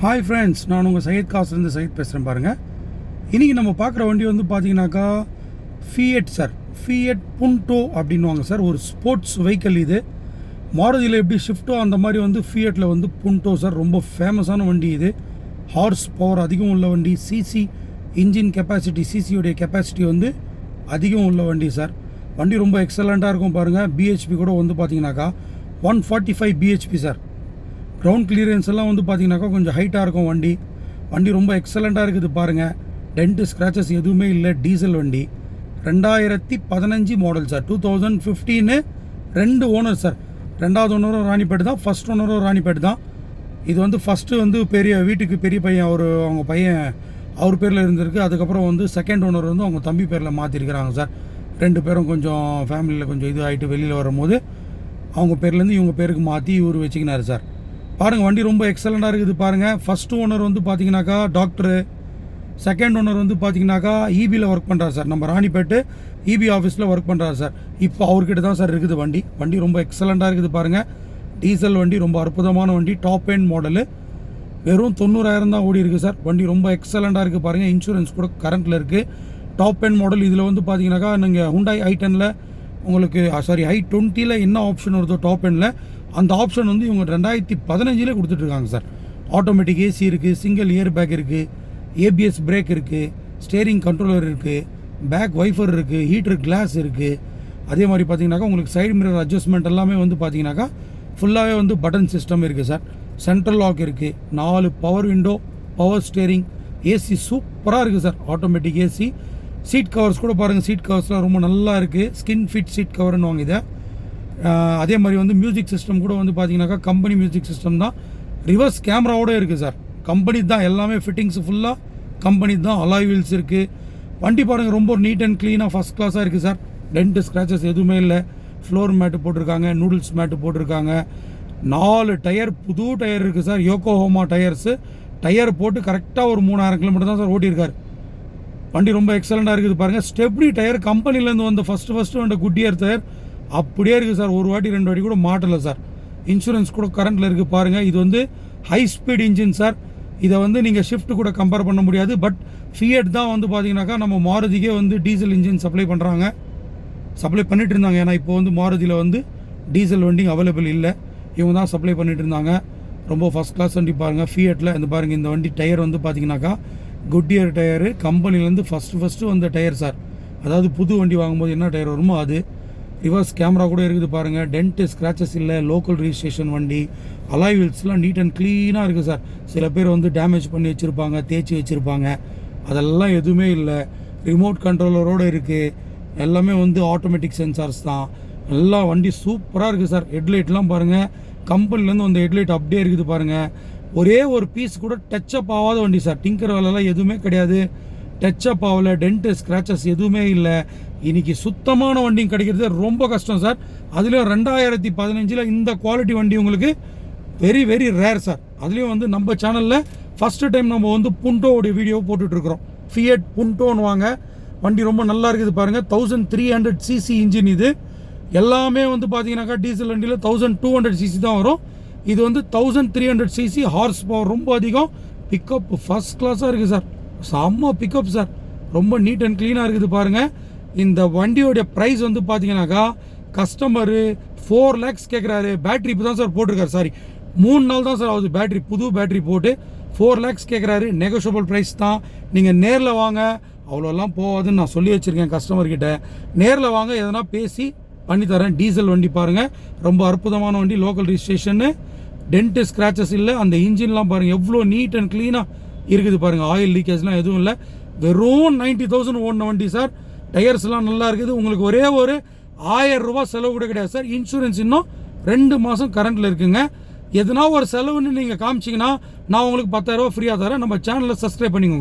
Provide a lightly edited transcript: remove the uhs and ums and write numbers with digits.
Hi friends, நான் உங்கள் சையத் காசுலேருந்து சையத் பேசுகிறேன் பாருங்கள். இன்றைக்கி நம்ம பார்க்குற வண்டி வந்து பார்த்தீங்கன்னாக்கா ஃபியட் புண்டோ அப்படின்வாங்க சார். ஒரு ஸ்போர்ட்ஸ் வெஹிக்கிள் இது. மாருதியில் எப்படி ஷிஃப்ட்டோ அந்த மாதிரி வந்து ஃபியட்டில் வந்து புண்டோ சார். ரொம்ப ஃபேமஸான வண்டி இது. ஹார்ஸ் பவர் அதிகம் உள்ள வண்டி. சிசி இன்ஜின் கெப்பாசிட்டி, சிசியோடைய கெப்பாசிட்டி வந்து அதிகம் உள்ள வண்டி சார். வண்டி ரொம்ப எக்ஸலண்ட்டாக இருக்கும் பாருங்கள். பிஹெச்பி கூட வந்து பார்த்தீங்கன்னாக்கா 145 பிஹெச்பி சார். கிரவுண்ட் கிளியரன்ஸ் எல்லாம் வந்து பார்த்தீங்கன்னாக்கா கொஞ்சம் ஹைட்டாக இருக்கும் வண்டி ரொம்ப எக்ஸலண்ட்டாக இருக்குது பாருங்கள். டென்ட்டு ஸ்க்ராச்சஸ் எதுவுமே இல்லை. டீசல் வண்டி. 2015 மாடல் சார். 2015 2 owner sir. ரெண்டாவது ஓனரும் ராணிப்பேட்டு தான், ஃபஸ்ட் ஓனரும் ராணிப்பேட்டு தான். இது வந்து ஃபஸ்ட்டு வந்து வீட்டுக்கு பெரிய பையன் அவங்க பையன் அவர் பேரில் இருந்திருக்கு. அதுக்கப்புறம் வந்து செகண்ட் ஓனர் வந்து அவங்க தம்பி பேரில் மாற்றிருக்கிறாங்க சார். 2 பேரும் கொஞ்சம் ஃபேமிலியில் கொஞ்சம் இது ஆகிட்டு வெளியில் வரும்போது அவங்க பேர்லேருந்து இவங்க பேருக்கு மாற்றி இவர் வச்சுக்கினார் சார். பாருங்கள், வண்டி ரொம்ப எக்ஸலண்ட்டாக இருக்குது பாருங்கள். ஃபஸ்ட் ஓனர் வந்து பார்த்தீங்கன்னாக்கா டாக்டரு, செகண்ட் ஓனர் வந்து பார்த்தீங்கன்னாக்கா இபியில் ஒர்க் பண்ணுறாரு சார். நம்ம ராணிப்பேட்டு இபி ஆஃபீஸில் ஒர்க் பண்ணுறாரு சார். இப்போ அவர்கிட்ட தான் சார் இருக்குது வண்டி ரொம்ப எக்ஸலண்ட்டாக இருக்குது பாருங்கள். டீசல் வண்டி, ரொம்ப அற்புதமான வண்டி. Top end model. வெறும் 90,000 தான் ஓடி இருக்குது சார். வண்டி ரொம்ப எக்ஸலண்ட்டாக இருக்குது பாருங்கள். இன்சூரன்ஸ் கூட கரண்ட்டில் இருக்குது. Top end model. இதில் வந்து பார்த்தீங்கன்னாக்கா நீங்கள் ஹுண்டாய் i10ல் உங்களுக்கு i20ல் என்ன ஆப்ஷன் வருதோ டாப் எண்டில் அந்த ஆப்ஷன் வந்து இவங்க 2015 கொடுத்துட்ருக்காங்க சார். ஆட்டோமேட்டிக் ஏசி இருக்குது, சிங்கிள் இயர் பேக் இருக்குது, ஏபிஎஸ் பிரேக் இருக்குது, ஸ்டேரிங் கண்ட்ரோலர் இருக்குது, பேக் வைஃபர் இருக்குது, ஹீட்டர் கிளாஸ் இருக்குது. அதே மாதிரி பார்த்தீங்கன்னாக்கா உங்களுக்கு சைடு மிரர் அட்ஜஸ்ட்மெண்ட் எல்லாமே வந்து பார்த்தீங்கன்னாக்கா ஃபுல்லாகவே வந்து பட்டன் சிஸ்டம் இருக்குது சார். சென்ட்ரல் லாக் இருக்குது. 4 power window, power steering, AC சூப்பராக இருக்குது sir. Automatic AC. Seat covers கூட பாருங்கள். சீட் கவர்ஸ்லாம் ரொம்ப நல்லா இருக்குது. ஸ்கின் ஃபிட் சீட் கவர்னு வாங்க இதை. அதே மாதிரி வந்து மியூசிக் சிஸ்டம் கூட வந்து பார்த்தீங்கன்னாக்கா கம்பெனி மியூசிக் சிஸ்டம் தான். ரிவர்ஸ் கேமராவோடு இருக்குது சார். கம்பெனி தான் எல்லாமே. ஃபிட்டிங்ஸ் ஃபுல்லாக கம்பெனி தான். அலாய் வீல்ஸ் இருக்குது. வண்டி பாருங்கள், ரொம்ப நீட் அண்ட் க்ளீனாக ஃபஸ்ட் கிளாஸாக இருக்குது சார். டென்ட்டு ஸ்க்ராச்சஸ் எதுவுமே இல்லை. ஃப்ளோர் மேட்டு போட்டிருக்காங்க, நூடுல்ஸ் மேட்டு போட்டிருக்காங்க. 4 டயர், புது டயர் இருக்குது சார். யோகோஹோமா டயர்ஸு. டயர் போட்டு கரெக்டாக ஒரு 3000 கிலோமீட்டர் தான் சார் ஓட்டியிருக்காரு. வண்டி ரொம்ப எக்ஸலண்ட்டாக இருக்குது பாருங்கள். ஸ்டெப்னி டயர் கம்பெனிலேருந்து வந்த ஃபஸ்ட்டு வந்த குட்டியர் டயர் அப்படியே இருக்குது சார். ஒரு வாட்டி 2 வாட்டி கூட மாட்டலை சார். இன்சூரன்ஸ் கூட கரண்ட்டில் இருக்குது பாருங்கள். இது வந்து ஹை ஸ்பீட் இன்ஜின் சார். இதை வந்து நீங்கள் ஷிஃப்ட் கூட கம்பேர் பண்ண முடியாது. பட் ஃபியட் தான் வந்து பார்த்தீங்கன்னாக்கா நம்ம மாருதிக்கே வந்து டீசல் இன்ஜின் சப்ளை பண்ணிட்டு இருந்தாங்க. ஏன்னா இப்போ வந்து மாருதியில் வந்து டீசல் வண்டி அவைலபிள் இல்லை. இவங்க தான் சப்ளை பண்ணிட்டு இருந்தாங்க. ரொம்ப ஃபஸ்ட் கிளாஸ் வண்டி பாருங்கள். ஃபியட்டில் இந்த பாருங்கள், இந்த வண்டி டயர் வந்து பார்த்தீங்கன்னாக்கா குட்டியர் டயரு. கம்பெனிலேருந்து ஃபஸ்ட்டு வந்த டயர் சார். அதாவது புது வண்டி வாங்கும்போது என்ன டயர் வருமோ அது. ரிவர்ஸ் கேமரா கூட இருக்குது பாருங்கள். டென்ட்டு ஸ்க்ராச்சஸ் இல்லை. லோக்கல் ரிஜிஸ்ட்ரேஷன் வண்டி. அலாய் வீல்ஸ்லாம் நீட் அண்ட் க்ளீனாக இருக்குது சார். சில பேர் வந்து டேமேஜ் பண்ணி வச்சுருப்பாங்க, தேய்ச்சி வச்சுருப்பாங்க. அதெல்லாம் எதுவுமே இல்லை. ரிமோட் கண்ட்ரோலரோடு இருக்குது. எல்லாமே வந்து ஆட்டோமேட்டிக் சென்சார்ஸ் தான். எல்லா வண்டி சூப்பராக இருக்குது சார். ஹெட்லைட்லாம் பாருங்கள், கம்பெனிலேருந்து வந்த ஹெட்லைட் அப்படியே இருக்குது பாருங்கள். ஒரே ஒரு பீஸ் கூட டச்சப் ஆகாத வண்டி சார். டிங்கர் வேலைலாம் எதுவுமே கிடையாது. டச்சப் ஆகலை. டென்ட்டு ஸ்க்ராச்சஸ் எதுவுமே இல்லை. இன்றைக்கி சுத்தமான வண்டியும் கிடைக்கிறது ரொம்ப கஷ்டம் சார். அதுலேயும் 2015 இந்த குவாலிட்டி வண்டி உங்களுக்கு வெரி வெரி ரேர் சார். அதுலேயும் வந்து நம்ம சேனலில் ஃபஸ்ட்டு டைம் நம்ம வந்து புண்டோடைய வீடியோ போட்டுட்ருக்குறோம். ஃபியட் புண்டோன்னு வாங்க. வண்டி ரொம்ப நல்லா இருக்குது பாருங்கள். 1300 சிசி இன்ஜின் இது. எல்லாமே வந்து பார்த்தீங்கன்னாக்கா டீசல் வண்டியில் 1200 சிசி தான் வரும். இது வந்து 1300 சிசி. ஹார்ஸ் பவர் ரொம்ப அதிகம். பிக்கப் ஃபஸ்ட் கிளாஸாக இருக்குது சார். செம்ம பிக்கப் சார். ரொம்ப நீட் அண்ட் க்ளீனாக இருக்குது பாருங்கள். இந்த வண்டியோடைய ப்ரைஸ் வந்து பார்த்தீங்கன்னாக்கா கஸ்டமரு 4 lakhs கேட்குறாரு. பேட்ரி இப்போ தான் சார் போட்டிருக்காரு. 3 நாள் தான் சார் ஆகுது பேட்ரி, புது பேட்ரி போட்டு. 4 lakhs கேட்குறாரு. நெகோஷியபிள் ப்ரைஸ் தான். நீங்கள் நேரில் வாங்க. அவ்வளோலாம் போகாதுன்னு நான் சொல்லி வச்சுருக்கேன் கஸ்டமர்கிட்ட. நேரில் வாங்க, எதனா பேசி பண்ணித்தரேன். டீசல் வண்டி பாருங்கள், ரொம்ப அற்புதமான வண்டி. லோக்கல் ரிஜிஸ்ட்ரேஷனு, டென்ட்டு ஸ்க்ராச்சஸ் இல்லை. அந்த இன்ஜின்லாம் பாருங்கள் எவ்வளோ நீட் அண்ட் க்ளீனாக இருக்குது பாருங்கள். ஆயில் லீக்கேஜ்லாம் எதுவும் இல்லை. வெறும் 90,000 ஓடின வண்டி சார். டயர்ஸ்லாம் நல்லா இருக்குது. உங்களுக்கு ஒரே ஒரு 1000 ரூபா செலவு கூட கிடையாது சார். இன்சூரன்ஸ் இன்னும் 2 மாதம் கரண்ட்டில் இருக்குங்க. எதுனா ஒரு செலவுன்னு நீங்கள் காமிச்சிங்கன்னா நான் உங்களுக்கு 10,000 ரூபா ஃப்ரீயாக தரேன். நம்ம சேனலில் சப்ஸ்கிரைப் பண்ணிக்கோங்க.